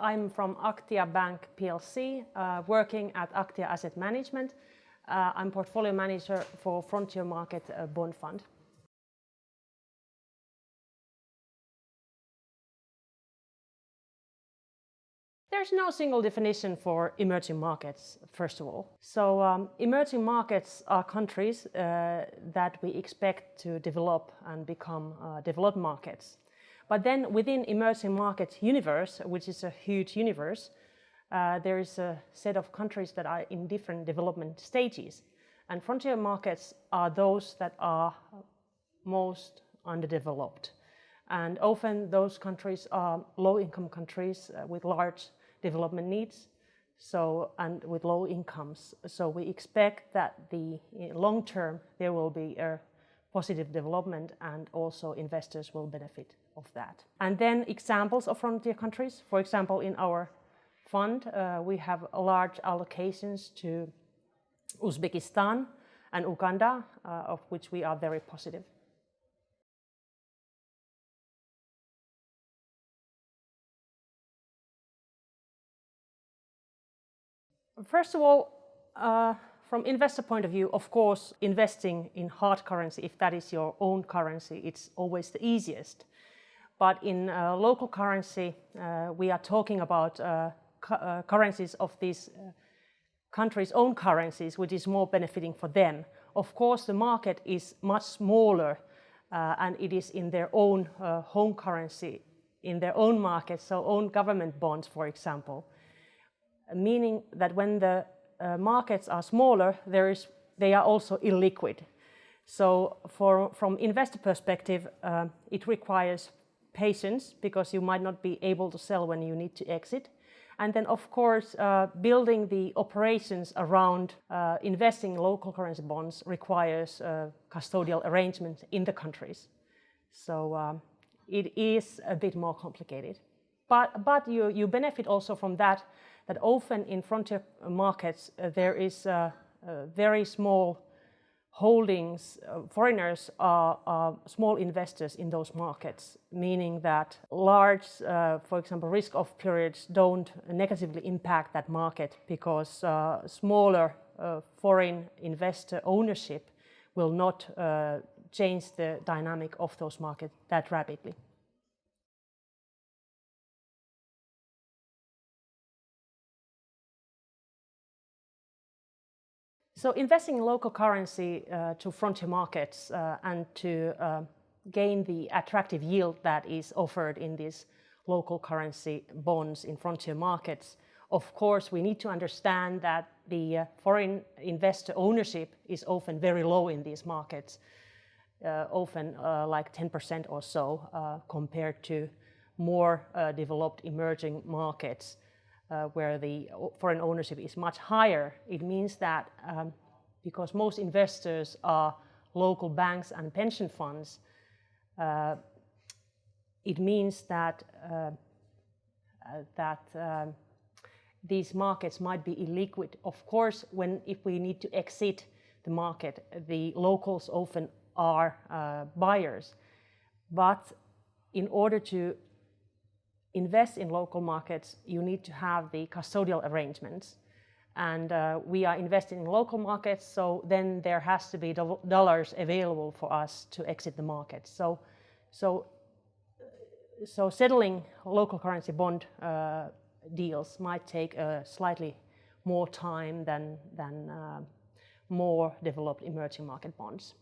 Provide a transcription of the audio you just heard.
I'm from Aktia Bank PLC, working at Aktia Asset Management. I'm portfolio manager for Frontier Market Bond Fund. There's no single definition for emerging markets, first of all. So emerging markets are countries that we expect to develop and become developed markets. But then within emerging markets universe, which is a huge universe, there is a set of countries that are in different development stages. And frontier markets are those that are most underdeveloped. And often those countries are low-income countries with large development needs, and with low incomes. So we expect that in long term there will be a positive development, and also investors will benefit of that. And then examples of frontier countries, for example, in our fund we have large allocations to Uzbekistan and Uganda, of which we are very positive. First of all, from investor point of view, of course, investing in hard currency, if that is your own currency, it's always the easiest. But in local currency, we are talking about currencies of these countries' own currencies, which is more benefiting for them. Of course, the market is much smaller and it is in their own home currency, in their own market, so own government bonds, for example. Meaning that when the markets are smaller, they are also illiquid. So from investor perspective, it requires patience, because you might not be able to sell when you need to exit. And then, of course, building the operations around investing in local currency bonds requires custodial arrangements in the countries. So it is a bit more complicated. But you benefit also from that often in frontier markets there is very small holdings. Foreigners are small investors in those markets, meaning that large, for example, risk-off periods don't negatively impact that market, because smaller foreign investor ownership will not change the dynamic of those markets that rapidly. So investing in local currency to frontier markets and to gain the attractive yield that is offered in these local currency bonds in frontier markets, of course we need to understand that the foreign investor ownership is often very low in these markets, often like 10% or so, compared to more developed emerging markets. Where the foreign ownership is much higher. It means that because most investors are local banks and pension funds, it means that these markets might be illiquid. Of course, if we need to exit the market, the locals often are buyers. But in order to invest in local markets, you need to have the custodial arrangements. And we are investing in local markets, so then there has to be dollars available for us to exit the market. So settling local currency bond deals might take slightly more time than more developed emerging market bonds.